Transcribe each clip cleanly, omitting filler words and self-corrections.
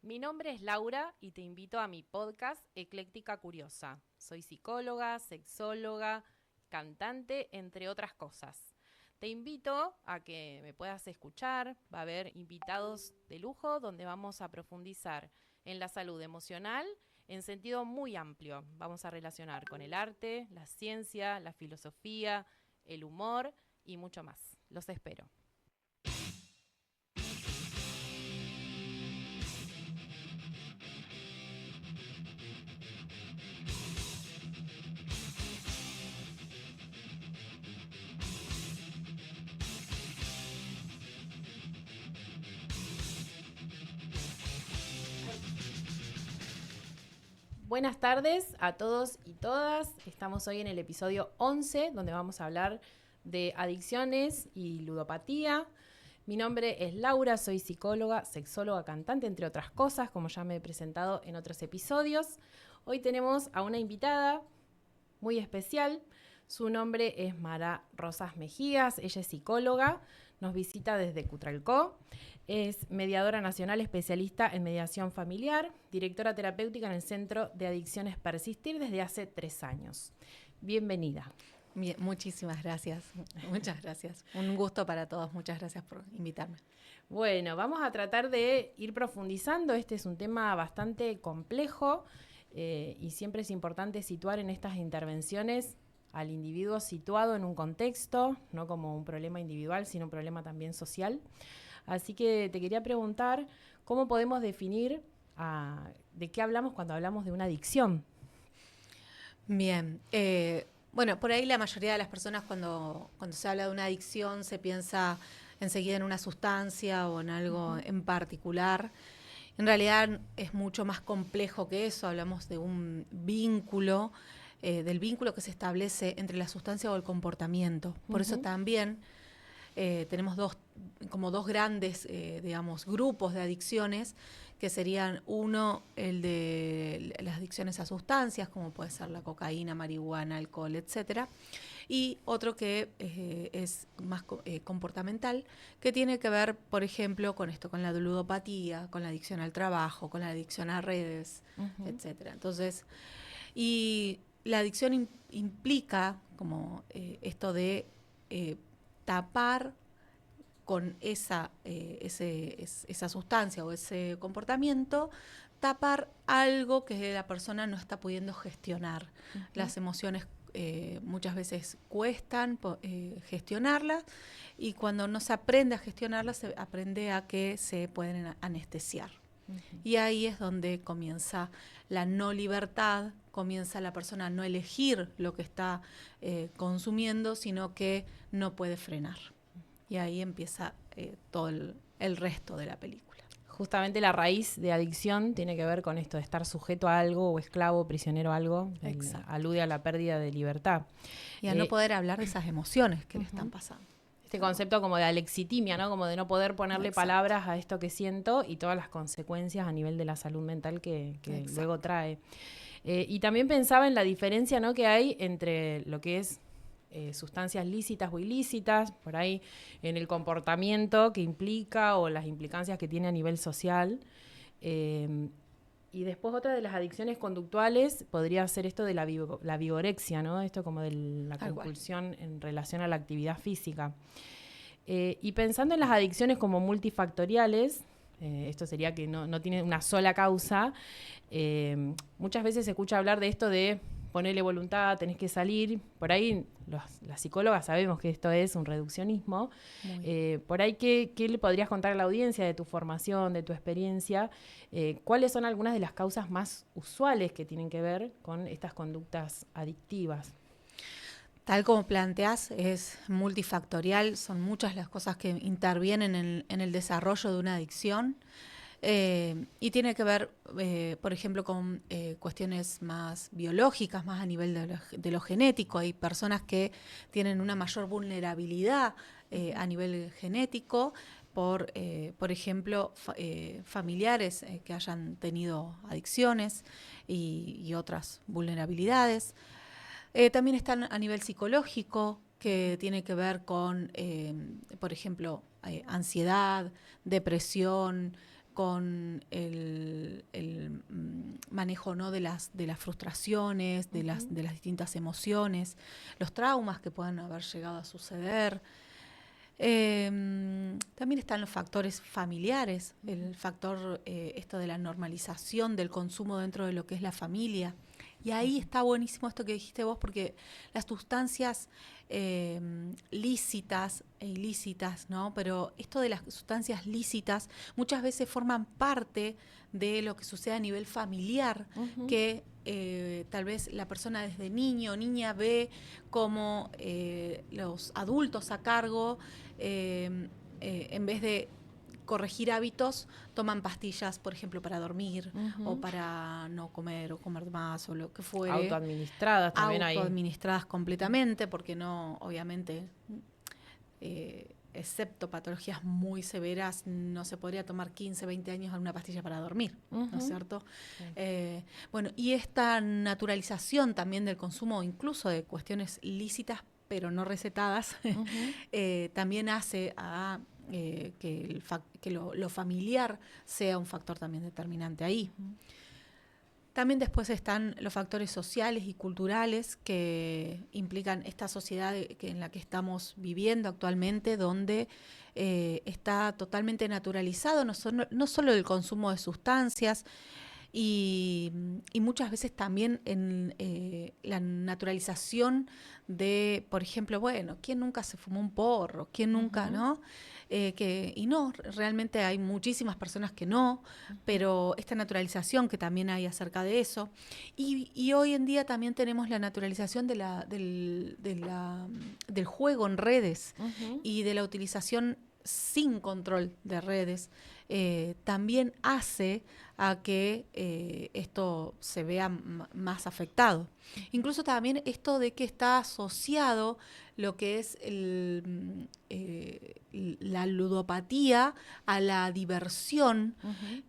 Mi nombre es Laura y te invito a mi podcast Ecléctica Curiosa. Soy psicóloga, sexóloga, cantante, entre otras cosas. Te invito a que me puedas escuchar. Va a haber invitados de lujo donde vamos a profundizar en la salud emocional en sentido muy amplio. Vamos a relacionar con el arte, la ciencia, la filosofía, el humor y mucho más. Los espero. Buenas tardes a todos y todas. Estamos hoy en el episodio 11, donde vamos a hablar de adicciones y ludopatía. Mi nombre es Laura, soy psicóloga, sexóloga, cantante, entre otras cosas, como ya me he presentado en otros episodios. Hoy tenemos a una invitada muy especial. Su nombre es Mara Rosas Mejías, ella es psicóloga, nos visita desde Cutralcó. Es mediadora nacional especialista en mediación familiar, directora terapéutica en el Centro de Adicciones Persistir desde hace 3 años. Bienvenida. Bien, muchísimas gracias, muchas gracias. Un gusto para todos, muchas gracias por invitarme. Bueno, vamos a tratar de ir profundizando. Este es un tema bastante complejo y siempre es importante situar en estas intervenciones al individuo situado en un contexto, no como un problema individual, sino un problema también social. Así que te quería preguntar, ¿cómo podemos definir de qué hablamos cuando hablamos de una adicción? Bien, bueno, por ahí la mayoría de las personas cuando se habla de una adicción se piensa enseguida en una sustancia o en algo en particular. En realidad es mucho más complejo que eso, hablamos de un vínculo, del vínculo que se establece entre la sustancia o el comportamiento. Por eso también tenemos dos grandes, digamos, grupos de adicciones, que serían uno, el de las adicciones a sustancias, como puede ser la cocaína, marihuana, alcohol, etcétera, y otro que es más comportamental, que tiene que ver, por ejemplo, con esto, con la ludopatía, con la adicción al trabajo, con la adicción a redes, etcétera. Entonces, y la adicción implica como esto de tapar con esa sustancia o ese comportamiento, tapar algo que la persona no está pudiendo gestionar. Las emociones muchas veces cuestan gestionarlas, y cuando no se aprende a gestionarlas, se aprende a que se pueden anestesiar. Y ahí es donde comienza la no libertad, comienza la persona a no elegir lo que está consumiendo, sino que no puede frenar. Y ahí empieza todo el resto de la película. Justamente la raíz de adicción tiene que ver con esto de estar sujeto a algo o esclavo, prisionero a algo. Alude a la pérdida de libertad. Y a no poder hablar de esas emociones que le están pasando. Este concepto como de alexitimia, ¿no? Como de no poder ponerle palabras a esto que siento y todas las consecuencias a nivel de la salud mental que luego trae. Y también pensaba en la diferencia, ¿no?, que hay entre lo que es sustancias lícitas o ilícitas, por ahí en el comportamiento que implica o las implicancias que tiene a nivel social. Y después otra de las adicciones conductuales podría ser esto de la vigorexia, ¿no? Esto como de la compulsión en relación a la actividad física. Y pensando en las adicciones como multifactoriales, esto sería que no tiene una sola causa, muchas veces se escucha hablar de esto de ponerle voluntad, tenés que salir. Por ahí las psicólogas sabemos que esto es un reduccionismo. Por ahí, ¿qué le podrías contar a la audiencia de tu formación, de tu experiencia? ¿Cuáles son algunas de las causas más usuales que tienen que ver con estas conductas adictivas? Tal como planteás, es multifactorial, son muchas las cosas que intervienen en el desarrollo de una adicción. Y tiene que ver, por ejemplo, con cuestiones más biológicas, más a nivel de lo genético. Hay personas que tienen una mayor vulnerabilidad a nivel genético por ejemplo, familiares que hayan tenido adicciones y otras vulnerabilidades. También están a nivel psicológico, que tiene que ver con, por ejemplo, ansiedad, depresión, con el manejo, ¿no?, de las frustraciones, de las distintas emociones, los traumas que puedan haber llegado a suceder. También están los factores familiares, el factor esto de la normalización del consumo dentro de lo que es la familia. Y ahí está buenísimo esto que dijiste vos, porque las sustancias lícitas e ilícitas, ¿no? Pero esto de las sustancias lícitas muchas veces forman parte de lo que sucede a nivel familiar, que tal vez la persona desde niño o niña ve como los adultos a cargo, en vez de corregir hábitos, toman pastillas, por ejemplo, para dormir o para no comer o comer más o lo que fuere. Autoadministradas también hay. Autoadministradas completamente, porque no, obviamente, excepto patologías muy severas, no se podría tomar 15, 20 años una pastilla para dormir, ¿no es cierto? Sí. Bueno, y esta naturalización también del consumo, incluso de cuestiones lícitas, pero no recetadas, también hace a que lo familiar sea un factor también determinante ahí. También después están los factores sociales y culturales que implican esta sociedad en la que estamos viviendo actualmente, donde está totalmente naturalizado no solo el consumo de sustancias, y muchas veces también en la naturalización de, por ejemplo, bueno, ¿quién nunca se fumó un porro? ¿Quién nunca, no? Y no, realmente hay muchísimas personas que no, pero esta naturalización que también hay acerca de eso. Y hoy en día también tenemos la naturalización del juego en redes y de la utilización sin control de redes. También hace a que esto se vea más afectado. Incluso también esto de que está asociado lo que es la ludopatía a la diversión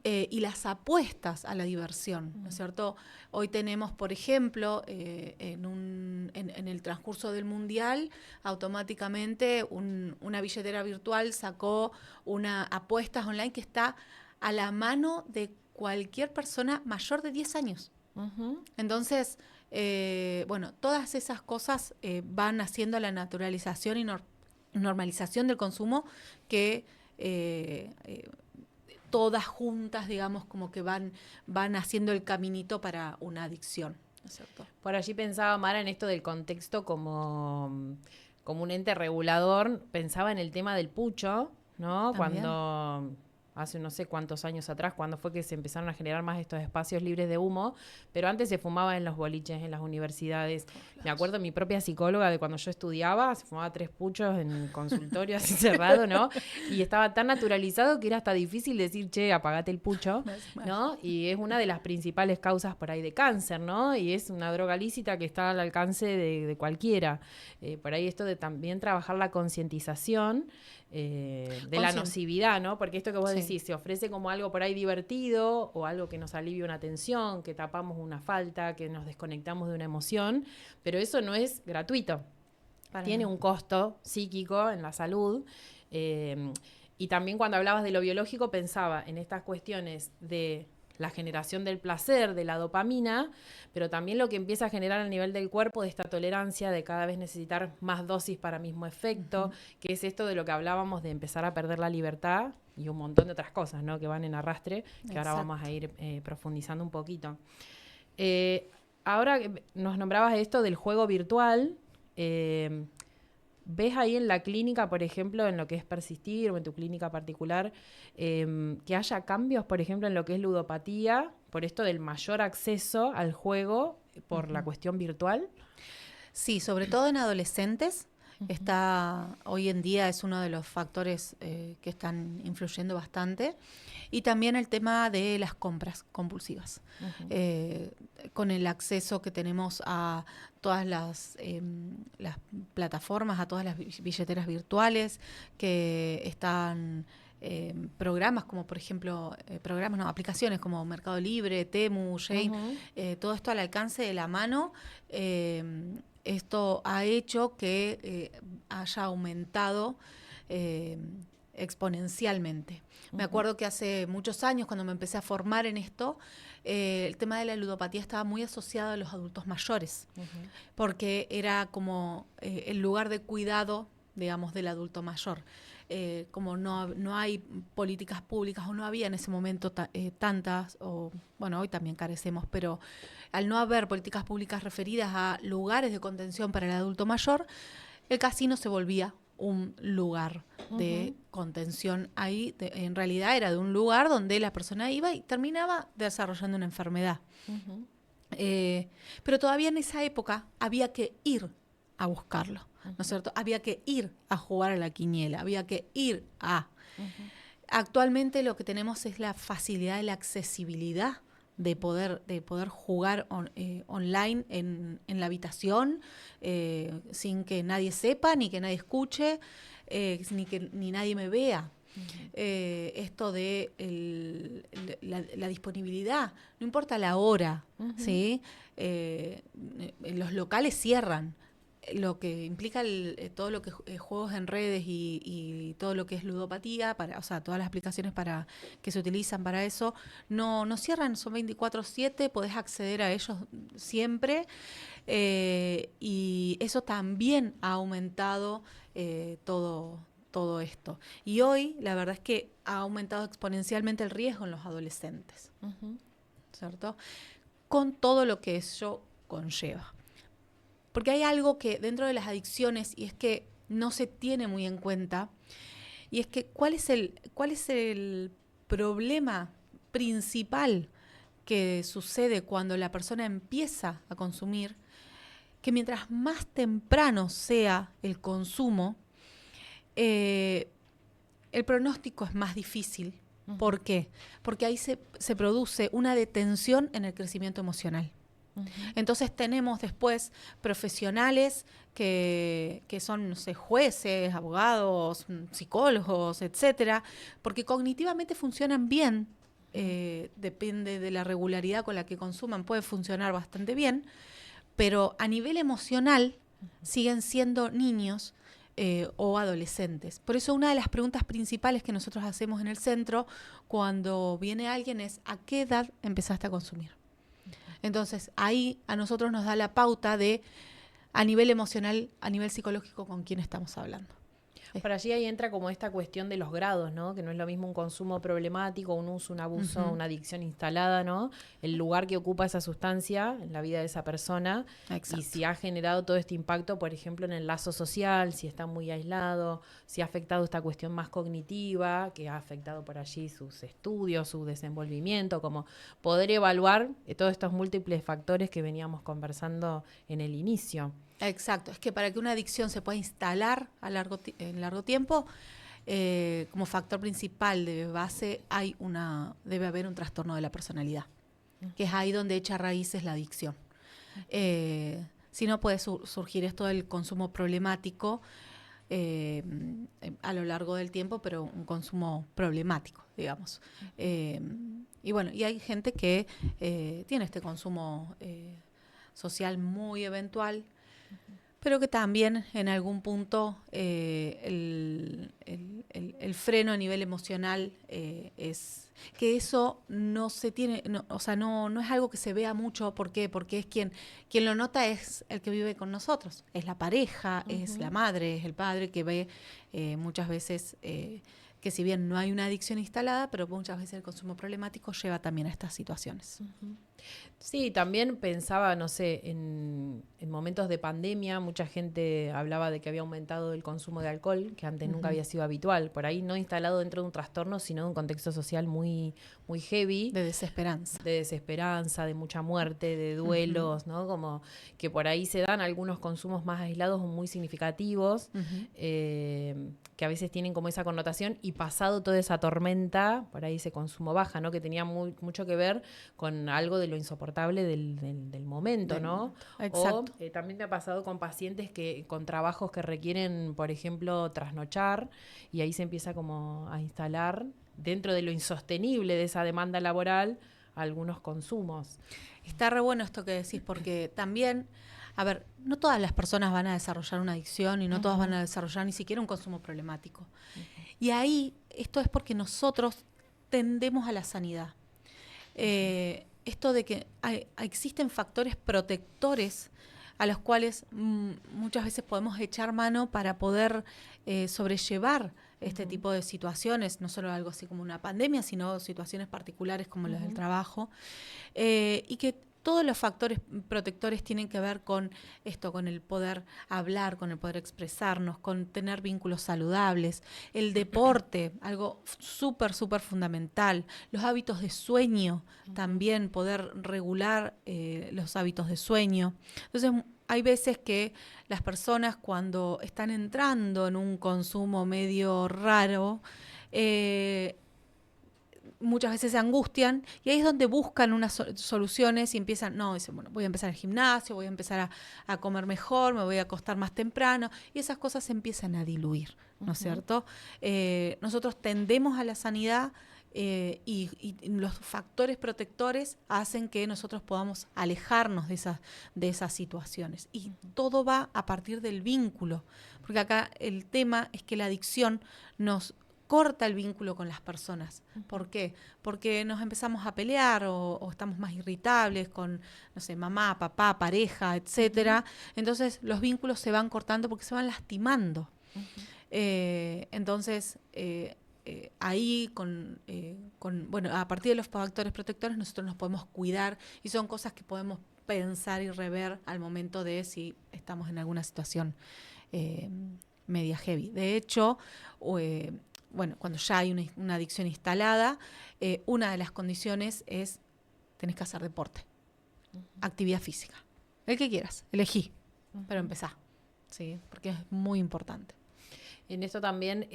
y las apuestas a la diversión, ¿no es cierto? Hoy tenemos, por ejemplo, en el transcurso del Mundial, automáticamente una billetera virtual sacó una apuestas online que está a la mano de cualquier persona mayor de 10 años. Entonces, bueno, todas esas cosas van haciendo la naturalización y normalización del consumo que todas juntas, digamos, como que van haciendo el caminito para una adicción, ¿no es cierto? Por allí pensaba, Mara, en esto del contexto como un ente regulador. Pensaba en el tema del pucho, ¿no? También. Cuando hace no sé cuántos años atrás, cuando fue que se empezaron a generar más estos espacios libres de humo, pero antes se fumaba en los boliches, en las universidades. Me acuerdo de mi propia psicóloga de cuando yo estudiaba, se fumaba 3 puchos en el consultorio así cerrado, ¿no? Y estaba tan naturalizado que era hasta difícil decir, che, apagate el pucho, ¿no? Y es una de las principales causas por ahí de cáncer, ¿no? Y es una droga lícita que está al alcance de cualquiera. Por ahí esto de también trabajar la concientización de la nocividad, ¿no? Porque esto que vos decís, se ofrece como algo por ahí divertido o algo que nos alivia una tensión, que tapamos una falta, que nos desconectamos de una emoción, pero eso no es gratuito. Tiene un costo psíquico en la salud. Y también cuando hablabas de lo biológico pensaba en estas cuestiones de la generación del placer, de la dopamina, pero también lo que empieza a generar a nivel del cuerpo de esta tolerancia de cada vez necesitar más dosis para mismo efecto, que es esto de lo que hablábamos de empezar a perder la libertad y un montón de otras cosas, ¿no? Que van en arrastre, que ahora vamos a ir profundizando un poquito. Ahora nos nombrabas esto del juego virtual. ¿Ves ahí en la clínica, por ejemplo, en lo que es persistir o en tu clínica particular, que haya cambios, por ejemplo, en lo que es ludopatía, por esto del mayor acceso al juego por la cuestión virtual? Sí, sobre todo en adolescentes. Hoy en día es uno de los factores que están influyendo bastante. Y también el tema de las compras compulsivas. Con el acceso que tenemos a todas las plataformas, a todas las billeteras virtuales que están... programas como por ejemplo aplicaciones como Mercado Libre, Temu, Shein, todo esto al alcance de la mano. Esto ha hecho que haya aumentado exponencialmente. Me acuerdo que hace muchos años, cuando me empecé a formar en esto, el tema de la ludopatía estaba muy asociado a los adultos mayores, porque era como el lugar de cuidado, digamos, del adulto mayor. Como no hay políticas públicas, o no había en ese momento tantas, o bueno, hoy también carecemos, pero al no haber políticas públicas referidas a lugares de contención para el adulto mayor, el casino se volvía un lugar de contención ahí. En realidad era de un lugar donde la persona iba y terminaba desarrollando una enfermedad. Pero todavía en esa época había que ir a buscarlo, ¿no es cierto? Había que ir a jugar a la quiniela, había que ir a... Actualmente lo que tenemos es la facilidad y la accesibilidad de poder jugar online en la habitación, sin que nadie sepa, ni que nadie escuche, ni nadie me vea. Esto de la disponibilidad, no importa la hora, ¿sí? Los locales cierran. Lo que implica todo lo que juegos en redes y todo lo que es ludopatía, o sea, todas las aplicaciones que se utilizan para eso, no cierran, son 24/7, podés acceder a ellos siempre, y eso también ha aumentado todo esto. Y hoy, la verdad es que ha aumentado exponencialmente el riesgo en los adolescentes, ¿cierto? Con todo lo que eso conlleva. Porque hay algo que dentro de las adicciones, y es que no se tiene muy en cuenta, y es que ¿cuál es el problema principal que sucede cuando la persona empieza a consumir? Que mientras más temprano sea el consumo, el pronóstico es más difícil. ¿Por qué? Porque ahí se produce una detención en el crecimiento emocional. Entonces tenemos después profesionales que son, no sé, jueces, abogados, psicólogos, etcétera, porque cognitivamente funcionan bien, depende de la regularidad con la que consuman, puede funcionar bastante bien, pero a nivel emocional siguen siendo niños o adolescentes. Por eso una de las preguntas principales que nosotros hacemos en el centro cuando viene alguien es: ¿a qué edad empezaste a consumir? Entonces, ahí a nosotros nos da la pauta de, a nivel emocional, a nivel psicológico, con quién estamos hablando. Por allí ahí entra como esta cuestión de los grados, ¿no? Que no es lo mismo un consumo problemático, un uso, un abuso, una adicción instalada, ¿no? El lugar que ocupa esa sustancia en la vida de esa persona. Exacto. Y si ha generado todo este impacto, por ejemplo, en el lazo social, si está muy aislado, si ha afectado esta cuestión más cognitiva, que ha afectado por allí sus estudios, su desenvolvimiento, como poder evaluar todos estos múltiples factores que veníamos conversando en el inicio. Exacto, es que para que una adicción se pueda instalar en largo tiempo, como factor principal de base debe haber un trastorno de la personalidad, que es ahí donde echa raíces la adicción. Si no, puede surgir esto del consumo problemático a lo largo del tiempo, pero un consumo problemático, digamos. Y bueno, y hay gente que tiene este consumo social muy eventual, pero que también en algún punto el freno a nivel emocional es que eso no se tiene, o sea, no es algo que se vea mucho. ¿Por qué? Porque es quien lo nota es el que vive con nosotros, es la pareja, es la madre, es el padre, que ve muchas veces que si bien no hay una adicción instalada, pero muchas veces el consumo problemático lleva también a estas situaciones. Sí, también pensaba, no sé, en momentos de pandemia, mucha gente hablaba de que había aumentado el consumo de alcohol, que antes nunca había sido habitual, por ahí no instalado dentro de un trastorno, sino de un contexto social muy, muy heavy. De desesperanza. De desesperanza, de mucha muerte, de duelos, ¿no? Como que por ahí se dan algunos consumos más aislados o muy significativos, que a veces tienen como esa connotación, y pasado toda esa tormenta, por ahí ese consumo baja, ¿no? Que tenía mucho que ver con algo de lo insoportable del momento, ¿no? Exacto. O también me ha pasado con pacientes con trabajos que requieren, por ejemplo, trasnochar, y ahí se empieza como a instalar dentro de lo insostenible de esa demanda laboral algunos consumos. Está re bueno esto que decís, porque también, a ver, no todas las personas van a desarrollar una adicción y no todas van a desarrollar ni siquiera un consumo problemático. Y ahí, esto es porque nosotros tendemos a la sanidad. Esto de que existen factores protectores a los cuales muchas veces podemos echar mano para poder sobrellevar este tipo de situaciones, no solo algo así como una pandemia, sino situaciones particulares como las del trabajo, y que todos los factores protectores tienen que ver con esto, con el poder hablar, con el poder expresarnos, con tener vínculos saludables, el deporte, algo súper, súper fundamental, los hábitos de sueño, también poder regular los hábitos de sueño. Entonces, hay veces que las personas cuando están entrando en un consumo medio raro, muchas veces se angustian y ahí es donde buscan unas soluciones y empiezan, no, dicen, bueno, voy a empezar el gimnasio, voy a empezar a comer mejor, me voy a acostar más temprano y esas cosas se empiezan a diluir, ¿no es cierto? Nosotros tendemos a la sanidad y los factores protectores hacen que nosotros podamos alejarnos de esas situaciones. Y todo va a partir del vínculo, porque acá el tema es que la adicción nos corta el vínculo con las personas. ¿Por qué? Porque nos empezamos a pelear o estamos más irritables con, no sé, mamá, papá, pareja, etcétera. Entonces los vínculos se van cortando porque se van lastimando. Entonces, ahí bueno, a partir de los factores protectores nosotros nos podemos cuidar y son cosas que podemos pensar y rever al momento de si estamos en alguna situación media heavy. De hecho, bueno, cuando ya hay una adicción instalada, una de las condiciones es tenés que hacer deporte, actividad física. El que quieras, elegí, pero empezá, ¿sí? Porque es muy importante. En esto también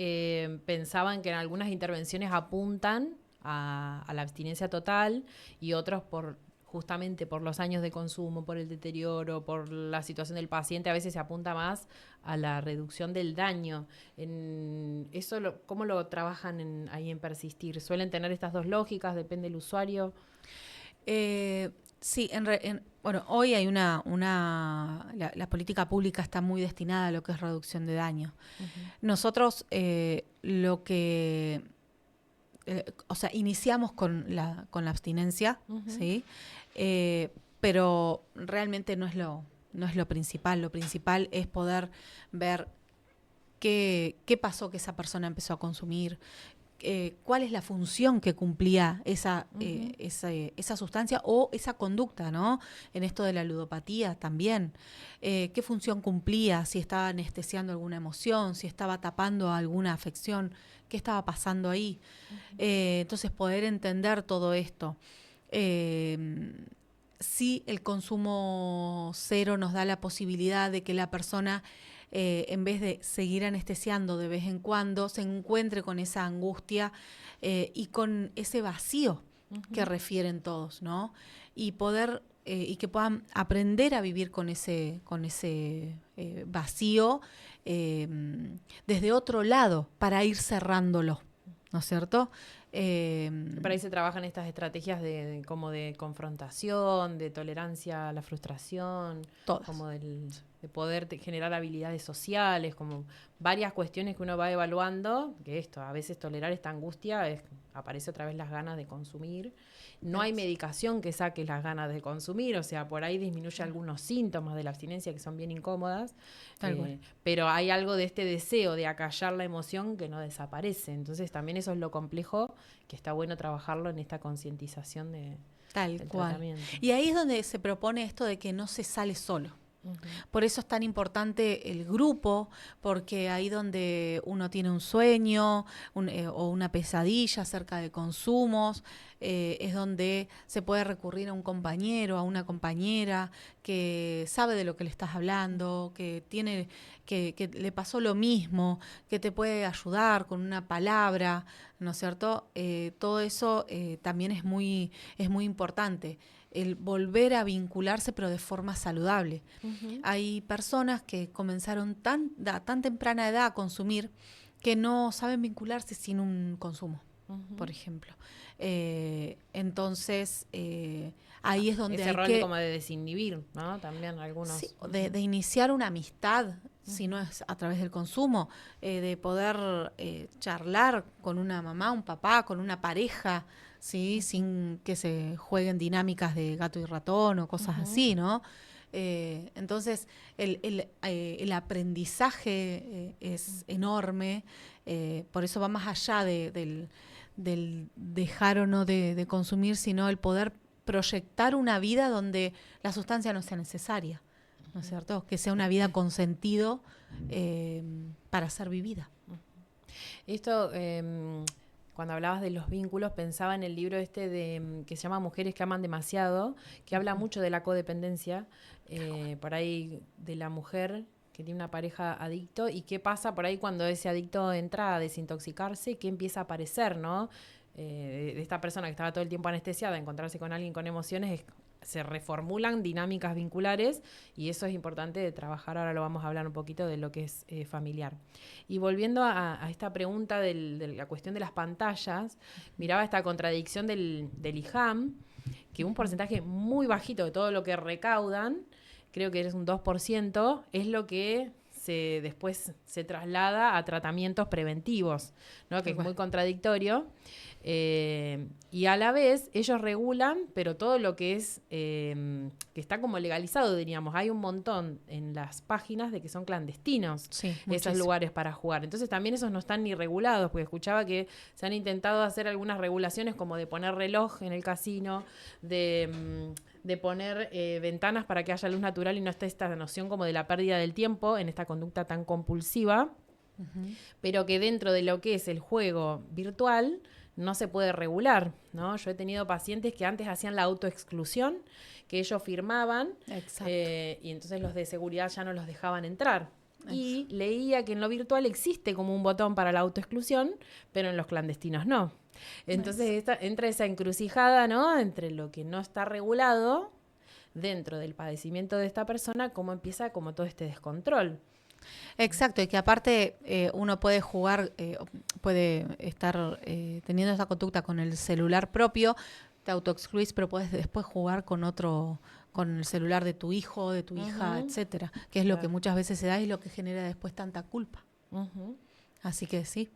pensaban que en algunas intervenciones apuntan a la abstinencia total y otros justamente por los años de consumo, por el deterioro, por la situación del paciente, a veces se apunta más a la reducción del daño. ¿Cómo lo trabajan ahí en Persistir? ¿Suelen tener estas dos lógicas? ¿Depende del usuario? Sí, bueno, hoy hay la política pública está muy destinada a lo que es reducción de daño. Nosotros o sea, iniciamos con la abstinencia, ¿sí? Pero realmente no es lo principal. Lo principal es poder ver qué pasó que esa persona empezó a consumir, cuál es la función que cumplía esa sustancia o esa conducta, ¿no? En esto de la ludopatía también. ¿Qué función cumplía? Si estaba anestesiando alguna emoción, si estaba tapando alguna afección, ¿qué estaba pasando ahí? Entonces, poder entender todo esto. Sí, el consumo cero nos da la posibilidad de que la persona, en vez de seguir anestesiando de vez en cuando, se encuentre con esa angustia y con ese vacío que refieren todos, ¿no? Y poder y que puedan aprender a vivir con ese vacío desde otro lado para ir cerrándolo, ¿no es cierto? Para ahí se trabajan estas estrategias como de confrontación, de tolerancia a la frustración, todas. Como de poder generar habilidades sociales, como varias cuestiones que uno va evaluando, que a veces tolerar esta angustia, aparece otra vez las ganas de consumir. No hay medicación que saque las ganas de consumir, o sea, por ahí disminuye algunos síntomas de la abstinencia que son bien incómodas, pero hay algo de este deseo de acallar la emoción que no desaparece. Entonces también eso es lo complejo, que está bueno trabajarlo en esta concientización del tratamiento. Y ahí es donde se propone esto de que no se sale solo. Por eso es tan importante el grupo, porque ahí donde uno tiene un sueño o una pesadilla acerca de consumos, es donde se puede recurrir a un compañero, a una compañera que sabe de lo que le estás hablando, que le pasó lo mismo, que te puede ayudar con una palabra, ¿no es cierto? Todo eso también es muy importante. El volver a vincularse, pero de forma saludable. Hay personas que comenzaron tan temprana edad a consumir que no saben vincularse sin un consumo, por ejemplo. Entonces, ahí es donde ese rol como de desinhibir, ¿no? También algunos. Sí, de iniciar una amistad si no es a través del consumo, de poder charlar con una mamá, un papá, con una pareja, ¿sí? Sin que se jueguen dinámicas de gato y ratón o cosas así, ¿no? Entonces, el aprendizaje es enorme, por eso va más allá del dejar o no de consumir, sino el poder proyectar una vida donde la sustancia no sea necesaria, ¿no es cierto? Que sea una vida con sentido para ser vivida. Esto, cuando hablabas de los vínculos, pensaba en el libro que se llama Mujeres que aman demasiado, que habla mucho de la codependencia, por ahí de la mujer que tiene una pareja adicto y qué pasa por ahí cuando ese adicto entra a desintoxicarse, qué empieza a aparecer, ¿no? De esta persona que estaba todo el tiempo anestesiada, encontrarse con alguien con emociones, se reformulan dinámicas vinculares y eso es importante de trabajar. Ahora lo vamos a hablar un poquito de lo que es familiar. Y volviendo a esta pregunta de la cuestión de las pantallas, miraba esta contradicción del IJAM, que un porcentaje muy bajito de todo lo que recaudan, creo que es un 2%, es lo que después se traslada a tratamientos preventivos, ¿no? Que es muy contradictorio. Y a la vez ellos regulan, pero todo lo que es que está como legalizado, diríamos. Hay un montón en las páginas de que son clandestinos, esos lugares para jugar. Entonces también esos no están ni regulados, porque escuchaba que se han intentado hacer algunas regulaciones como de poner reloj en el casino, de poner ventanas para que haya luz natural y no esté esta noción como de la pérdida del tiempo en esta conducta tan compulsiva, pero que dentro de lo que es el juego virtual no se puede regular, ¿no? Yo he tenido pacientes que antes hacían la autoexclusión, que ellos firmaban y entonces los de seguridad ya no los dejaban entrar. Y leía que en lo virtual existe como un botón para la autoexclusión, pero en los clandestinos no. Entonces entra esa encrucijada, ¿no? Entre lo que no está regulado dentro del padecimiento de esta persona, cómo empieza como todo este descontrol. Exacto, y que aparte uno puede jugar, puede estar teniendo esa conducta con el celular propio, te autoexcluís, pero puedes después jugar con con el celular de tu hijo, de tu hija, etcétera, que es lo que muchas veces se da y lo que genera después tanta culpa. Así que sí.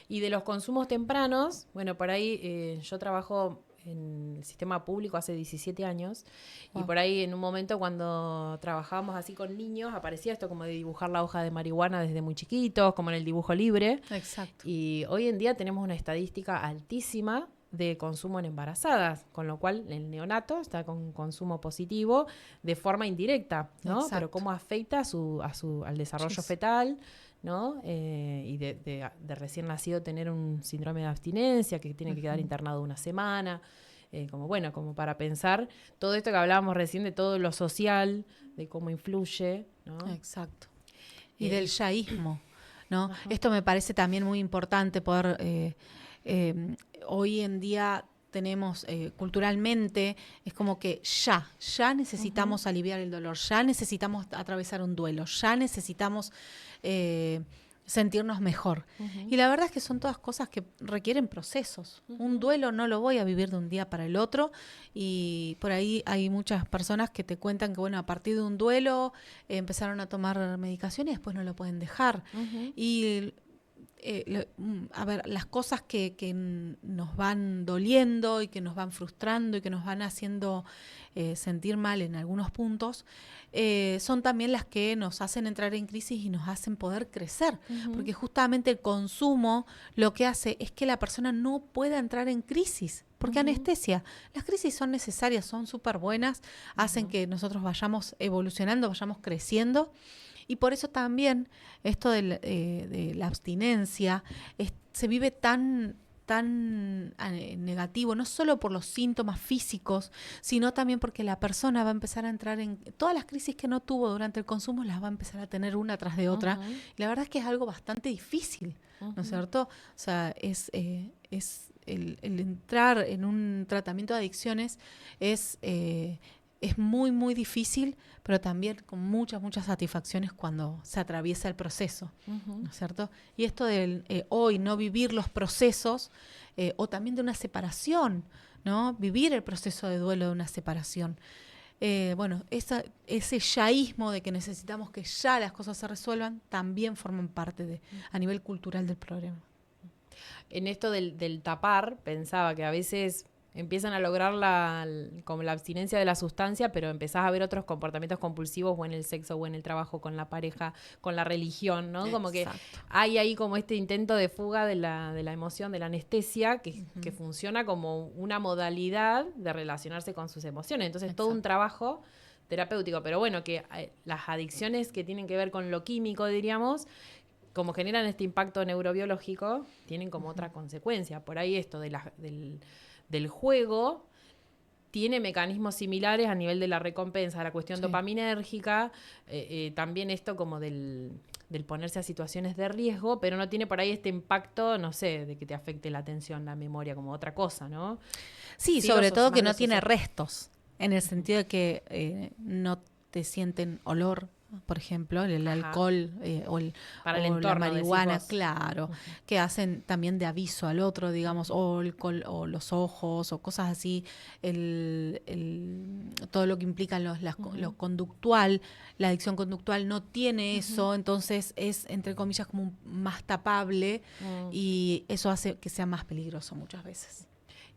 Y de los consumos tempranos, bueno, por ahí yo trabajo en el sistema público hace 17 años y por ahí en un momento cuando trabajábamos así con niños aparecía esto como de dibujar la hoja de marihuana desde muy chiquitos, como en el dibujo libre. Exacto. Y hoy en día tenemos una estadística altísima de consumo en embarazadas, con lo cual el neonato está con consumo positivo de forma indirecta, ¿no? Exacto. Pero cómo afecta al desarrollo fetal, ¿no? Y de recién nacido tener un síndrome de abstinencia que tiene que quedar internado una semana, como para pensar todo esto que hablábamos recién de todo lo social, de cómo influye, ¿no? Exacto. Y del yaísmo, ¿no? Esto me parece también muy importante poder hoy en día tenemos culturalmente, es como que ya necesitamos aliviar el dolor, ya necesitamos atravesar un duelo, ya necesitamos sentirnos mejor. Y la verdad es que son todas cosas que requieren procesos. Un duelo no lo voy a vivir de un día para el otro y por ahí hay muchas personas que te cuentan que, bueno, a partir de un duelo empezaron a tomar medicación y después no lo pueden dejar. Y a ver, las cosas que nos van doliendo y que nos van frustrando y que nos van haciendo sentir mal en algunos puntos, son también las que nos hacen entrar en crisis y nos hacen poder crecer, porque justamente el consumo lo que hace es que la persona no pueda entrar en crisis, porque anestesia. Las crisis son necesarias, son súper buenas, hacen que nosotros vayamos evolucionando, vayamos creciendo. Y por eso también esto de la abstinencia se vive tan negativo, no solo por los síntomas físicos, sino también porque la persona va a empezar a entrar en todas las crisis que no tuvo durante el consumo, las va a empezar a tener una tras de otra. Y la verdad es que es algo bastante difícil, ¿no es cierto? O sea, es el entrar en un tratamiento de adicciones es muy, muy difícil, pero también con muchas, muchas satisfacciones cuando se atraviesa el proceso, ¿no es cierto? Y esto de hoy no vivir los procesos, o también de una separación, ¿no? Vivir el proceso de duelo de una separación. ese yaísmo de que necesitamos que ya las cosas se resuelvan, también forman parte a nivel cultural del problema. En esto del tapar, pensaba que a veces empiezan a lograr como la abstinencia de la sustancia, pero empezás a ver otros comportamientos compulsivos o en el sexo o en el trabajo, con la pareja, con la religión, ¿no? Como que hay ahí como este intento de fuga de la emoción, de la anestesia, que funciona como una modalidad de relacionarse con sus emociones. Entonces, todo un trabajo terapéutico. Pero bueno, que las adicciones que tienen que ver con lo químico, diríamos, como generan este impacto neurobiológico, tienen como otra consecuencia. Por ahí esto del juego tiene mecanismos similares a nivel de la recompensa, la cuestión dopaminérgica, también esto como del ponerse a situaciones de riesgo, pero no tiene por ahí este impacto, no sé, de que te afecte la atención, la memoria, como otra cosa, ¿no? Sí, sobre todo que no tiene restos, en el sentido de que no te sienten olor, por ejemplo, el alcohol o la marihuana, claro, que hacen también de aviso al otro, digamos, o los ojos o cosas así, todo lo que implica lo conductual, la adicción conductual no tiene eso, entonces es, entre comillas, como más tapable y eso hace que sea más peligroso muchas veces.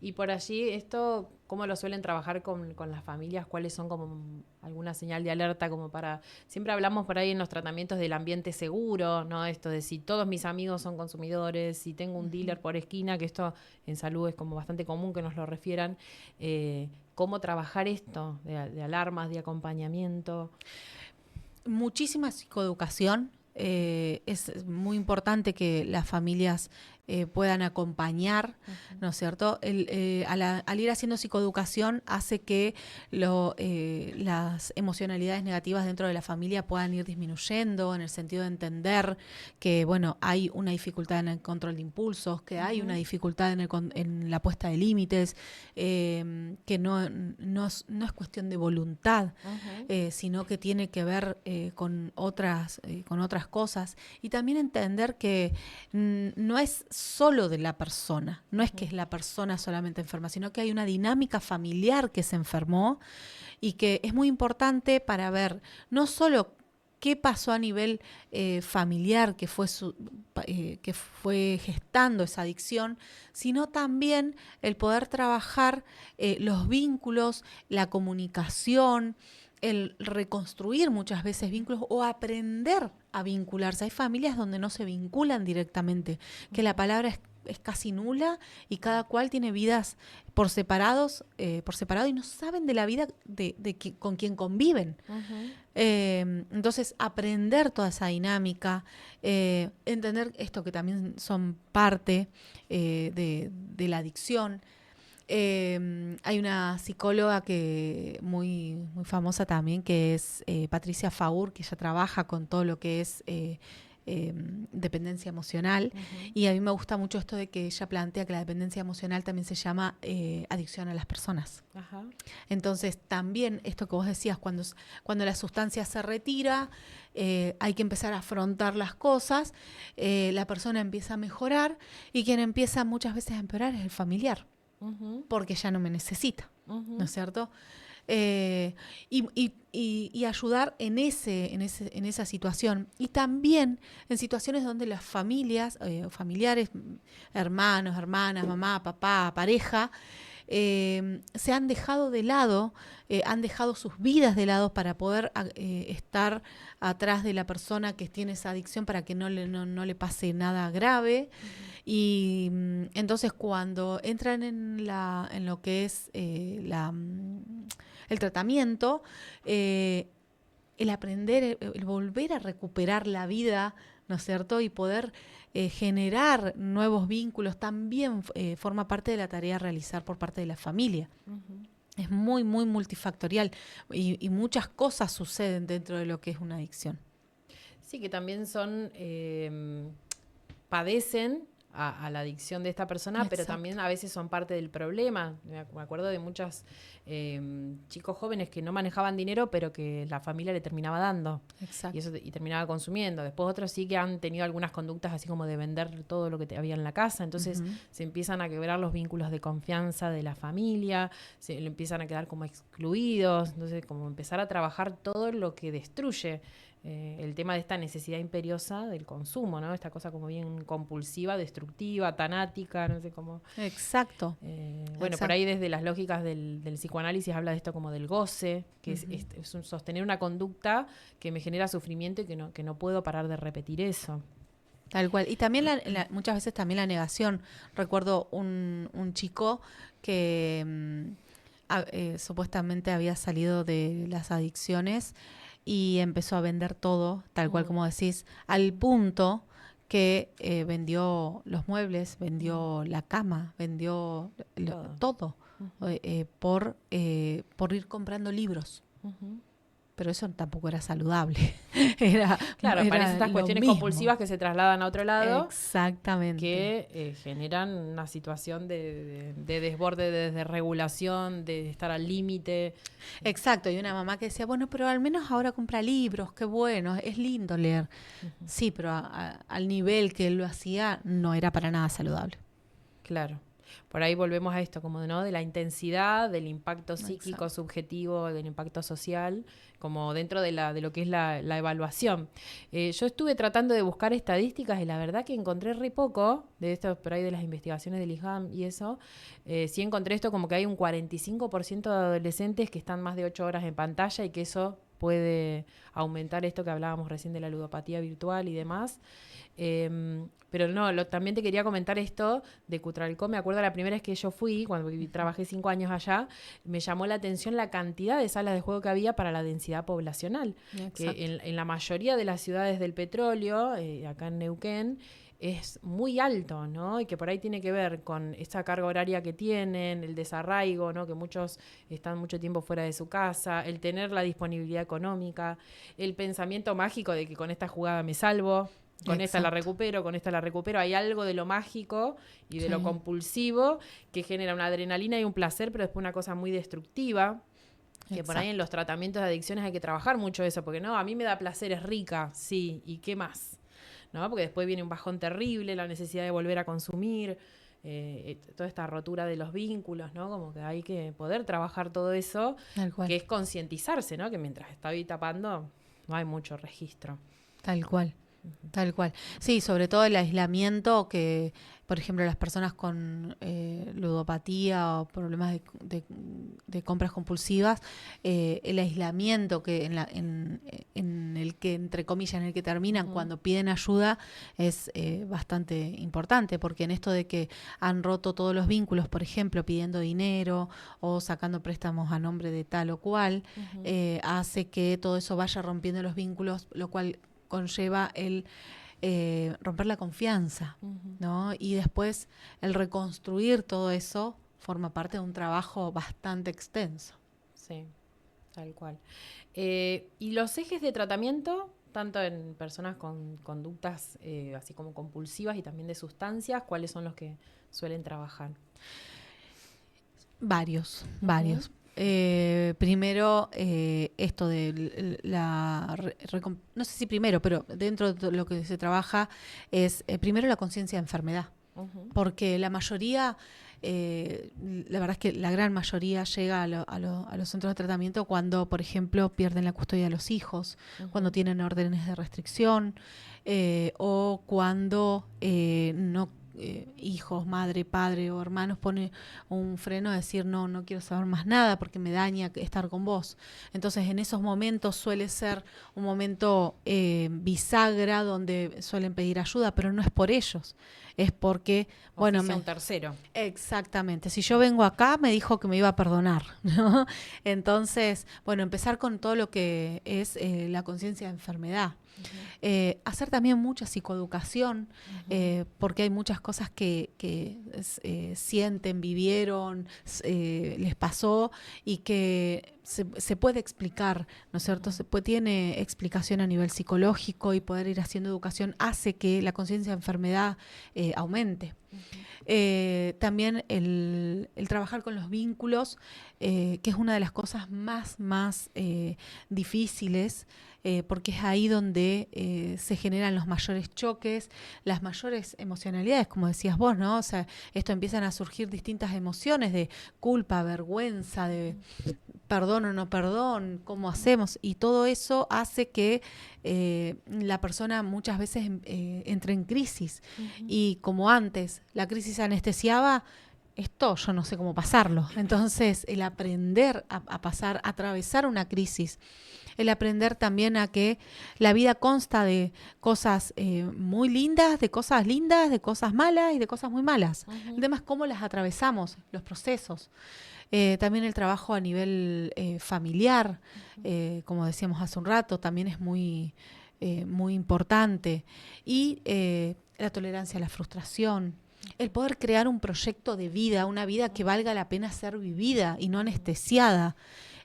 Y por allí, esto, ¿cómo lo suelen trabajar con las familias? ¿Cuáles son como alguna señal de alerta como para...? Siempre hablamos por ahí en los tratamientos del ambiente seguro, ¿no? Esto de si todos mis amigos son consumidores, si tengo un dealer por esquina, que esto en salud es como bastante común que nos lo refieran. ¿Cómo trabajar esto de alarmas, de acompañamiento? Muchísima psicoeducación. Es muy importante que las familias puedan acompañar, ¿no es cierto? Al ir haciendo psicoeducación hace que las emocionalidades negativas dentro de la familia puedan ir disminuyendo, en el sentido de entender que, bueno, hay una dificultad en el control de impulsos, que hay una dificultad en la puesta de límites, que no es cuestión de voluntad, sino que tiene que ver con otras cosas. Y también entender que no es solo de la persona, no es que es la persona solamente enferma, sino que hay una dinámica familiar que se enfermó y que es muy importante para ver no solo qué pasó a nivel familiar que fue gestando esa adicción, sino también el poder trabajar los vínculos, la comunicación, el reconstruir muchas veces vínculos o aprender a vincularse. Hay familias donde no se vinculan directamente, que la palabra es casi nula y cada cual tiene vidas por separado y no saben de la vida con quien conviven. Entonces, aprender toda esa dinámica, entender esto que también son parte de la adicción. Hay una psicóloga muy famosa también, que es Patricia Faur, que ella trabaja con todo lo que es dependencia emocional. Y a mí me gusta mucho esto de que ella plantea que la dependencia emocional también se llama adicción a las personas. Entonces, también esto que vos decías, cuando la sustancia se retira, hay que empezar a afrontar las cosas, la persona empieza a mejorar y quien empieza muchas veces a empeorar es el familiar. Porque ya no me necesita, ¿no es cierto? Y ayudar en esa situación. Y también en situaciones donde las familias, familiares, hermanos, hermanas, mamá, papá, pareja, se han dejado de lado, han dejado sus vidas de lado para poder estar atrás de la persona que tiene esa adicción para que no le pase nada grave. Y entonces cuando entran en lo que es el tratamiento, el aprender, el volver a recuperar la vida, ¿no es cierto? Y poder generar nuevos vínculos también forma parte de la tarea a realizar por parte de la familia. Es muy, muy multifactorial y muchas cosas suceden dentro de lo que es una adicción. Sí, que también padecen a la adicción de esta persona, Exacto. pero también a veces son parte del problema. Me acuerdo de muchos chicos jóvenes que no manejaban dinero, pero que la familia le terminaba dando. Exacto. Y terminaba consumiendo. Después otros sí que han tenido algunas conductas así como de vender todo lo que había en la casa. Entonces se empiezan a quebrar los vínculos de confianza de la familia, se le empiezan a quedar como excluidos. Entonces, como empezar a trabajar todo lo que destruye el tema de esta necesidad imperiosa del consumo, ¿no? Esta cosa como bien compulsiva, destructiva, tanática, no sé cómo. Exacto. Bueno, Exacto. por ahí desde las lógicas del psicoanálisis habla de esto como del goce, que es sostener una conducta que me genera sufrimiento y que no puedo parar de repetir eso. Tal cual. Y también muchas veces también la negación. Recuerdo un chico que supuestamente había salido de las adicciones y empezó a vender todo, tal cual como decís, al punto que vendió los muebles, vendió la cama, vendió todo por ir comprando libros. Pero eso tampoco era saludable. Claro, para estas cuestiones compulsivas que se trasladan a otro lado. Exactamente. Que generan una situación de desborde, de desregulación, de estar al límite. Exacto, y una mamá que decía, bueno, pero al menos ahora compra libros, qué bueno, es lindo leer. Sí, pero al nivel que él lo hacía no era para nada saludable. Claro. Por ahí volvemos a esto, como de la intensidad, del impacto psíquico, subjetivo, del impacto social, como dentro de lo que es la evaluación. Yo estuve tratando de buscar estadísticas y la verdad que encontré re poco de esto, por ahí de las investigaciones del IJAM y eso. Sí encontré esto como que hay un 45% de adolescentes que están más de 8 horas en pantalla y que eso puede aumentar esto que hablábamos recién de la ludopatía virtual y demás. Pero no, también te quería comentar esto de Cutralcó. Me acuerdo la primera vez que yo fui, cuando trabajé 5 años allá, me llamó la atención la cantidad de salas de juego que había para la densidad poblacional. Exacto. Que en la mayoría de las ciudades del petróleo, acá en Neuquén, es muy alto, ¿no? Y que por ahí tiene que ver con esa carga horaria que tienen, el desarraigo, ¿no? Que muchos están mucho tiempo fuera de su casa, el tener la disponibilidad económica, el pensamiento mágico de que con esta jugada me salvo. Con esta la recupero, con esta la recupero. Hay algo de lo mágico y de lo compulsivo que genera una adrenalina y un placer, pero después una cosa muy destructiva. Que por ahí en los tratamientos de adicciones hay que trabajar mucho eso, porque no, a mí me da placer, es rica, sí, ¿y qué más? ¿No? Porque después viene un bajón terrible, la necesidad de volver a consumir, toda esta rotura de los vínculos, ¿no? Como que hay que poder trabajar todo eso, que es concientizarse, ¿no? Que mientras estoy tapando no hay mucho registro. Tal cual. Tal cual. Sí, sobre todo el aislamiento que, por ejemplo, las personas con ludopatía o problemas de compras compulsivas, el aislamiento que en el que, entre comillas, en el que terminan cuando piden ayuda es bastante importante, porque en esto de que han roto todos los vínculos, por ejemplo, pidiendo dinero o sacando préstamos a nombre de tal o cual, hace que todo eso vaya rompiendo los vínculos, lo cual conlleva el romper la confianza, ¿no? Y después el reconstruir todo eso forma parte de un trabajo bastante extenso. Sí, tal cual. ¿Y los ejes de tratamiento, tanto en personas con conductas así como compulsivas y también de sustancias, cuáles son los que suelen trabajar? Varios. Primero, esto de no sé si primero, pero dentro de lo que se trabaja es primero la conciencia de enfermedad, porque la mayoría, la verdad es que la gran mayoría llega a los centros de tratamiento cuando, por ejemplo, pierden la custodia de los hijos, cuando tienen órdenes de restricción o cuando no hijos, madre, padre o hermanos pone un freno a decir no quiero saber más nada porque me daña estar con vos. Entonces en esos momentos suele ser un momento bisagra donde suelen pedir ayuda, pero no es por ellos, es porque un tercero. Exactamente. Si yo vengo acá me dijo que me iba a perdonar, ¿no? Entonces, empezar con todo lo que es la conciencia de enfermedad. Hacer también mucha psicoeducación, porque hay muchas cosas que sienten, vivieron, les pasó y que se puede explicar, ¿no es cierto? Tiene explicación a nivel psicológico, y poder ir haciendo educación hace que la conciencia de enfermedad aumente. También el trabajar con los vínculos, que es una de las cosas más difíciles, porque es ahí donde se generan los mayores choques, las mayores emocionalidades, como decías vos, ¿no? O sea, esto empiezan a surgir distintas emociones de culpa, vergüenza, de perdón o no perdón, cómo hacemos, y todo eso hace que la persona muchas veces entre en crisis. Y como antes la crisis anestesiaba, esto yo no sé cómo pasarlo. Entonces, el aprender a atravesar una crisis, el aprender también a que la vida consta de cosas muy lindas, de cosas malas y de cosas muy malas. El tema es cómo las atravesamos, los procesos. También el trabajo a nivel familiar, como decíamos hace un rato, también es muy importante. Y la tolerancia a la frustración, el poder crear un proyecto de vida, una vida que valga la pena ser vivida y no anestesiada.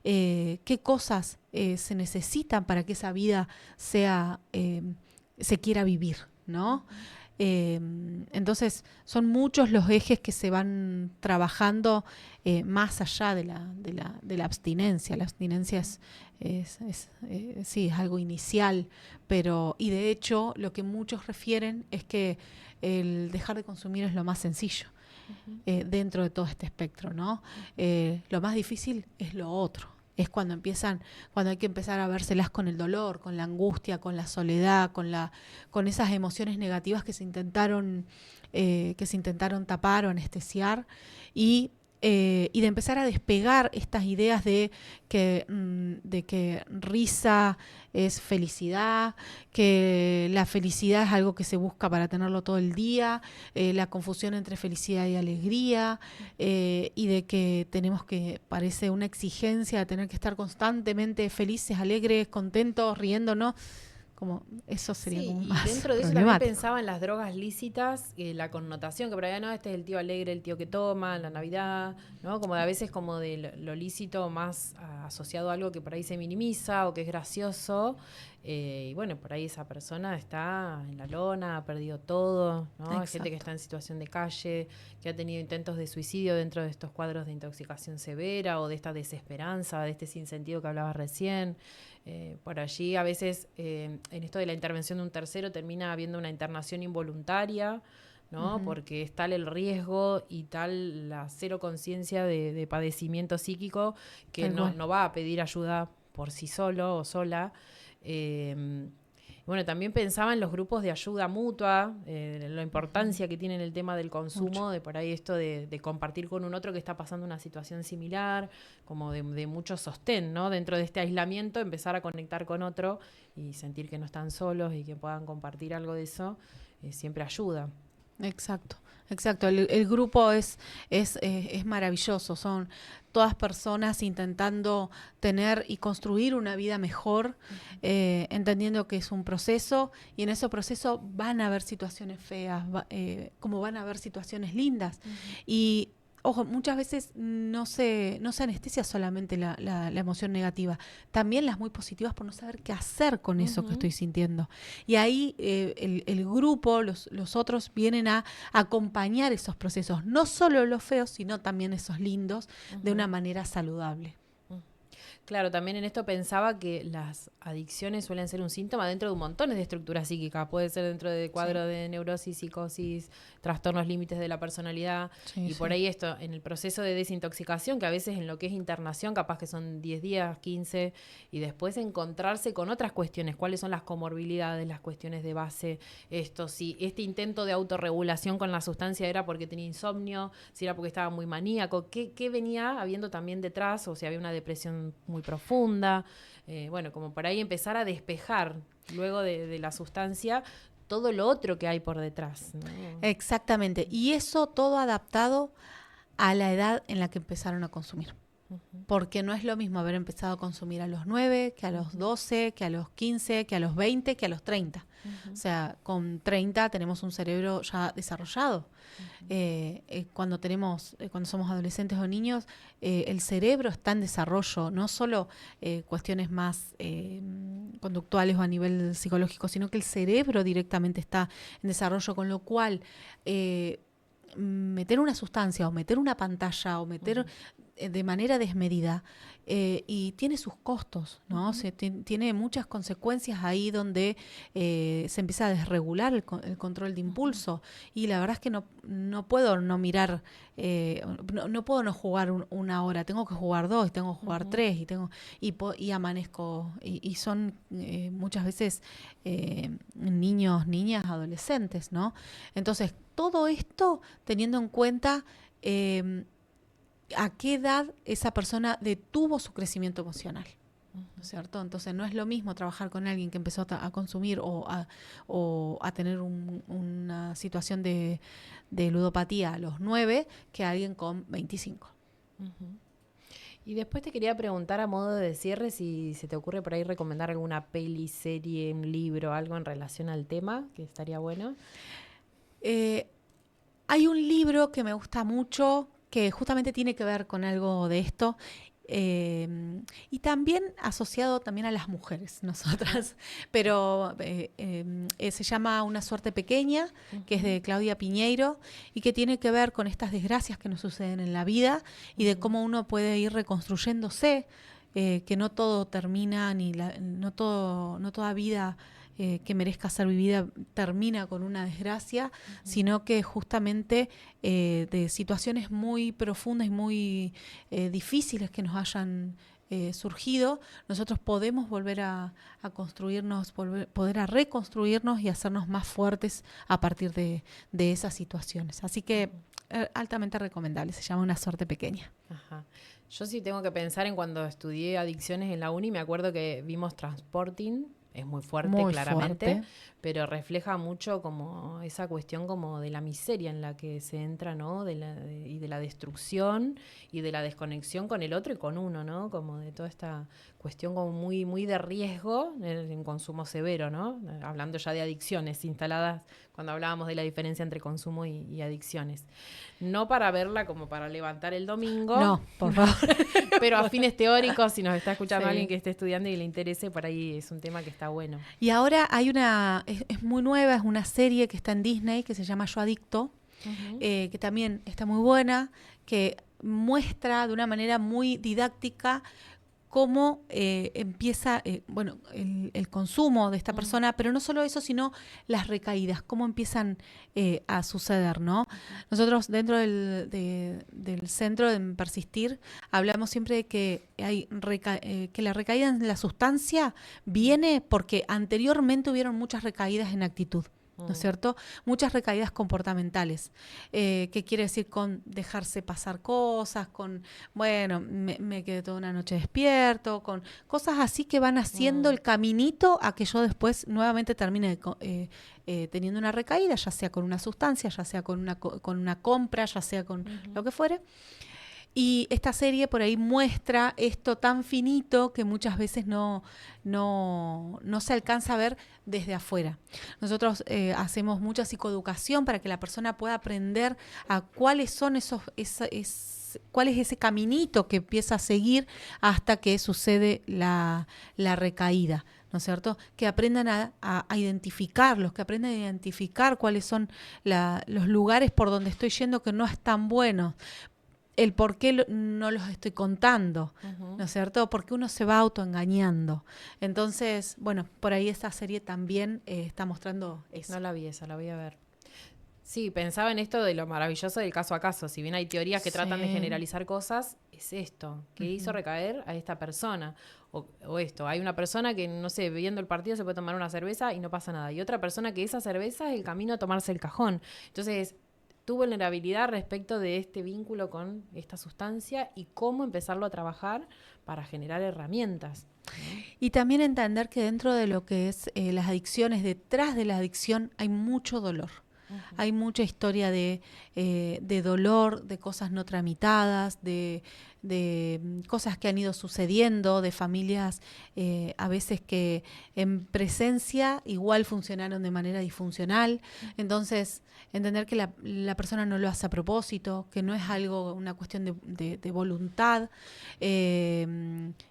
Qué cosas se necesitan para que esa vida se quiera vivir, ¿no? Entonces son muchos los ejes que se van trabajando más allá de la abstinencia. La abstinencia sí, es algo inicial, y de hecho lo que muchos refieren es que el dejar de consumir es lo más sencillo dentro de todo este espectro, ¿no? Lo más difícil es lo otro. Es cuando hay que empezar a vérselas con el dolor, con la angustia, con la soledad, con esas emociones negativas que se intentaron tapar o anestesiar, y de empezar a despegar estas ideas de que risa es felicidad, que la felicidad es algo que se busca para tenerlo todo el día, la confusión entre felicidad y alegría, y de que parece una exigencia de tener que estar constantemente felices, alegres, contentos, riéndonos. Como eso sería como más dentro de eso también pensaba en las drogas lícitas, la connotación que por ahí, no, este es el tío alegre, el tío que toma, la Navidad, ¿no? Como de a veces como de lo lícito más asociado a algo que por ahí se minimiza o que es gracioso, y bueno, por ahí esa persona está en la lona, ha perdido todo, ¿no? Hay gente que está en situación de calle, que ha tenido intentos de suicidio dentro de estos cuadros de intoxicación severa o de esta desesperanza, de este sinsentido que hablabas recién. Por allí a veces en esto de la intervención de un tercero termina habiendo una internación involuntaria, ¿no? Porque es tal el riesgo y tal la cero conciencia de padecimiento psíquico que no va a pedir ayuda por sí solo o sola. Bueno, también pensaba en los grupos de ayuda mutua, la importancia que tiene el tema del consumo, mucho. De por ahí esto de compartir con un otro que está pasando una situación similar, como de mucho sostén, ¿no? Dentro de este aislamiento, empezar a conectar con otro y sentir que no están solos y que puedan compartir algo de eso, siempre ayuda. Exacto. El grupo es maravilloso. Son todas personas intentando tener y construir una vida mejor, entendiendo que es un proceso, y en ese proceso van a haber situaciones feas, como van a haber situaciones lindas. Y ojo, muchas veces no se anestesia solamente la emoción negativa, también las muy positivas, por no saber qué hacer con eso que estoy sintiendo. Y ahí el grupo, los otros, vienen a acompañar esos procesos, no solo los feos, sino también esos lindos, de una manera saludable. Claro, también en esto pensaba que las adicciones suelen ser un síntoma dentro de un montón de estructuras psíquicas. Puede ser dentro de cuadros de neurosis, psicosis, trastornos límites de la personalidad. Y por ahí esto, en el proceso de desintoxicación, que a veces en lo que es internación, capaz que son 10 días, 15, y después encontrarse con otras cuestiones. ¿Cuáles son las comorbilidades, las cuestiones de base? Si este intento de autorregulación con la sustancia era porque tenía insomnio, si era porque estaba muy maníaco, ¿qué venía habiendo también detrás? O si había una depresión muy profunda, bueno, como por ahí empezar a despejar luego de la sustancia todo lo otro que hay por detrás, ¿no? Exactamente, y eso todo adaptado a la edad en la que empezaron a consumir. Porque no es lo mismo haber empezado a consumir a los 9, que a los 12, que a los 15, que a los 20, que a los 30. O sea, con 30 tenemos un cerebro ya desarrollado. Cuando somos adolescentes o niños, el cerebro está en desarrollo, no solo cuestiones más conductuales o a nivel psicológico, sino que el cerebro directamente está en desarrollo, con lo cual meter una sustancia o meter una pantalla o meter de manera desmedida y tiene sus costos, ¿no? Tiene muchas consecuencias ahí donde se empieza a desregular el control de impulso, y la verdad es que no puedo no mirar, no puedo no jugar una hora, tengo que jugar 2, tengo que jugar 3 y amanezco, y son muchas veces niños, niñas, adolescentes, ¿no? Entonces, todo esto teniendo en cuenta a qué edad esa persona detuvo su crecimiento emocional, ¿no es cierto? Entonces no es lo mismo trabajar con alguien que empezó a consumir o a tener una situación de ludopatía a los 9 que alguien con 25. Y después te quería preguntar a modo de cierre si se te ocurre por ahí recomendar alguna peli, serie, un libro, algo en relación al tema, que estaría bueno. Hay un libro que me gusta mucho, que justamente tiene que ver con algo de esto, y también asociado también a las mujeres, nosotras, pero se llama Una suerte pequeña, que es de Claudia Piñeiro, y que tiene que ver con estas desgracias que nos suceden en la vida y de cómo uno puede ir reconstruyéndose, que no todo termina, no toda vida que merezca ser vivida termina con una desgracia, sino que justamente de situaciones muy profundas y muy difíciles que nos hayan surgido, nosotros podemos volver a construirnos, poder a reconstruirnos y hacernos más fuertes a partir de esas situaciones. Así que altamente recomendable, se llama Una suerte pequeña. Ajá. Yo sí tengo que pensar en cuando estudié adicciones en la uni, me acuerdo que vimos Transporting. Es muy fuerte, claramente, pero refleja mucho como esa cuestión como de la miseria en la que se entra, ¿no? Y de la destrucción y de la desconexión con el otro y con uno, ¿no? Como de toda esta cuestión como muy, muy de riesgo en consumo severo, ¿no? Hablando ya de adicciones instaladas cuando hablábamos de la diferencia entre consumo y adicciones. No para verla como para levantar el domingo. No, por favor. Pero a fines teóricos, si nos está escuchando alguien que esté estudiando y le interese, por ahí es un tema que está bueno. Y ahora hay es muy nueva, es una serie que está en Disney que se llama Yo Adicto, que también está muy buena, que muestra de una manera muy didáctica cómo empieza el consumo de esta persona, pero no solo eso, sino las recaídas, cómo empiezan a suceder, ¿no? Nosotros dentro del centro de Persistir hablamos siempre de que que la recaída en la sustancia viene porque anteriormente hubieron muchas recaídas en actitud, ¿no es cierto? Muchas recaídas comportamentales, que quiere decir con dejarse pasar cosas, con, bueno, me quedé toda una noche despierto, con cosas así que van haciendo el caminito a que yo después nuevamente termine teniendo una recaída, ya sea con una sustancia, ya sea con una compra, ya sea con lo que fuere. Y esta serie por ahí muestra esto tan finito que muchas veces no se alcanza a ver desde afuera. Nosotros hacemos mucha psicoeducación para que la persona pueda aprender a cuáles son cuál es ese caminito que empieza a seguir hasta que sucede la recaída, ¿no es cierto? Que aprendan a identificarlos, que aprendan a identificar cuáles son los lugares por donde estoy yendo que no están buenos. El por qué no los estoy contando, ¿no es cierto? Porque uno se va autoengañando. Entonces, bueno, por ahí esta serie también está mostrando eso. No la vi esa, la voy a ver. Sí, pensaba en esto de lo maravilloso del caso a caso. Si bien hay teorías que tratan de generalizar cosas, es esto, que hizo recaer a esta persona. O esto, hay una persona que, no sé, viendo el partido se puede tomar una cerveza y no pasa nada. Y otra persona que esa cerveza es el camino a tomarse el cajón. Entonces, tu vulnerabilidad respecto de este vínculo con esta sustancia y cómo empezarlo a trabajar para generar herramientas, ¿no? Y también entender que dentro de lo que es las adicciones, detrás de la adicción hay mucho dolor. Hay mucha historia de dolor, de cosas no tramitadas, de cosas que han ido sucediendo, de familias a veces que en presencia igual funcionaron de manera disfuncional. Entonces, entender que la persona no lo hace a propósito, que no es algo, una cuestión de voluntad,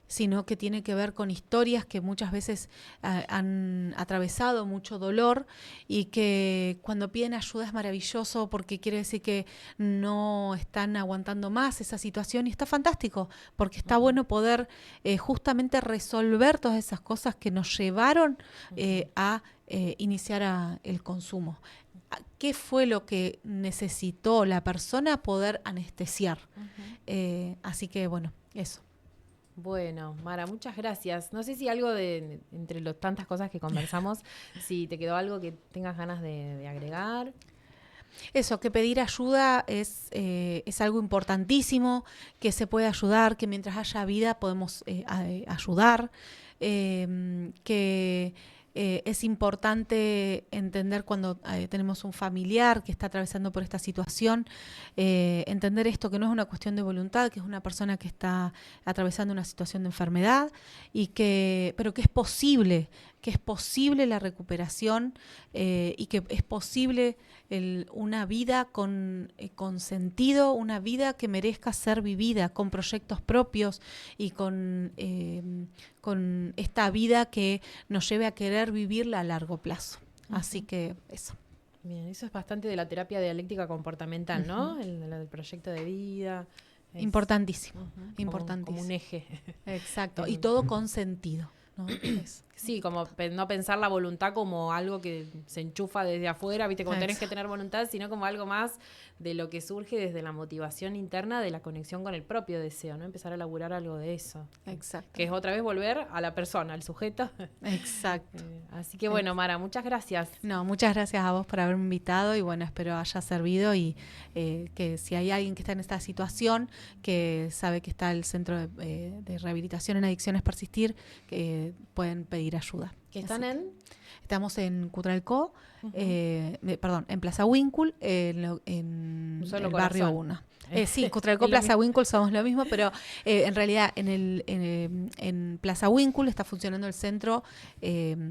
sino que tiene que ver con historias que muchas veces han atravesado mucho dolor, y que cuando piden ayuda es maravilloso, porque quiere decir que no están aguantando más esa situación, y está fantástico, porque está bueno poder justamente resolver todas esas cosas que nos llevaron a iniciar el consumo. ¿Qué fue lo que necesitó la persona poder anestesiar? Así que bueno, eso. Bueno, Mara, muchas gracias. No sé si algo entre las tantas cosas que conversamos, si te quedó algo que tengas ganas de agregar. Eso, que pedir ayuda es algo importantísimo, que se puede ayudar, que mientras haya vida podemos ayudar, que es importante entender cuando tenemos un familiar que está atravesando por esta situación, entender esto, que no es una cuestión de voluntad, que es una persona que está atravesando una situación de enfermedad, pero que es posible la recuperación, y que es posible una vida con sentido, una vida que merezca ser vivida, con proyectos propios y con esta vida que nos lleve a querer vivirla a largo plazo. Así que eso. Bien, eso es bastante de la terapia dialéctica comportamental, ¿no? El proyecto de vida. Importantísimo, importantísimo. Como un eje. Exacto, y todo con sentido, ¿no? Sí, como no pensar la voluntad como algo que se enchufa desde afuera, ¿viste? Como tenés que tener voluntad, sino como algo más de lo que surge desde la motivación interna, de la conexión con el propio deseo, ¿no? Empezar a laburar algo de eso. Exacto. Que es otra vez volver a la persona, al sujeto. Exacto. Así que bueno, Mara, muchas gracias. No, muchas gracias a vos por haberme invitado, y bueno, espero haya servido, y que si hay alguien que está en esta situación, que sabe que está el Centro de Rehabilitación en Adicciones Persistir, que pueden pedir ayuda. ¿Que están en? Estamos en Cutralcó, en Plaza Winkle, en el barrio 1. Sí, Cutralcó, Plaza Winkle somos lo mismo, pero en realidad en Plaza Winkle está funcionando el centro de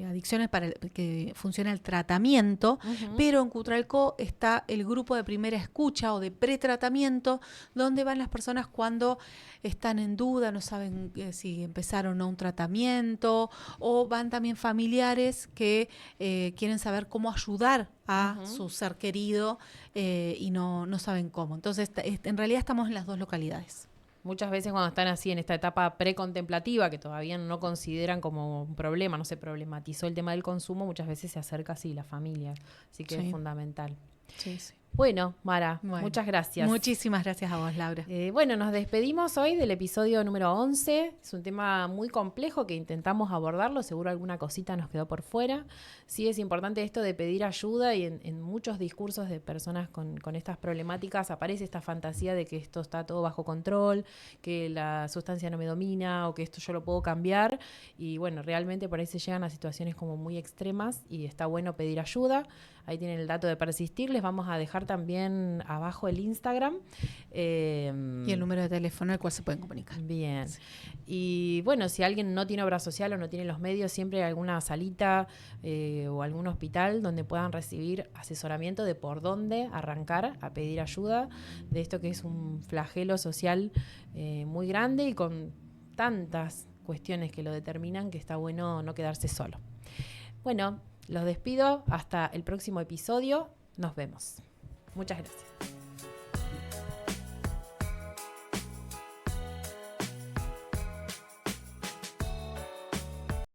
adicciones para que funciona el tratamiento, pero en Cutralcó está el grupo de primera escucha o de pretratamiento, donde van las personas cuando están en duda, no saben si empezaron o no un tratamiento, o van también familiares que quieren saber cómo ayudar a su ser querido y no saben cómo. Entonces, en realidad estamos en las dos localidades. Muchas veces cuando están así en esta etapa precontemplativa, que todavía no consideran como un problema, no se problematizó el tema del consumo, muchas veces se acerca así la familia. Así que es fundamental. Sí, sí. Bueno, Mara, muchas gracias. Muchísimas gracias a vos, Laura. Bueno, nos despedimos hoy del episodio número 11. Es un tema muy complejo que intentamos abordarlo. Seguro alguna cosita nos quedó por fuera. Sí es importante esto de pedir ayuda, y en muchos discursos de personas con estas problemáticas aparece esta fantasía de que esto está todo bajo control, que la sustancia no me domina o que esto yo lo puedo cambiar. Y bueno, realmente por ahí se llegan a situaciones como muy extremas y está bueno pedir ayuda. Ahí tienen el dato de Persistir. Les vamos a dejar también abajo el Instagram. Y el número de teléfono al cual se pueden comunicar. Bien. Sí. Y bueno, si alguien no tiene obra social o no tiene los medios, siempre hay alguna salita o algún hospital donde puedan recibir asesoramiento de por dónde arrancar a pedir ayuda de esto que es un flagelo social muy grande y con tantas cuestiones que lo determinan, que está bueno no quedarse solo. Bueno, los despido hasta el próximo episodio. Nos vemos. Muchas gracias.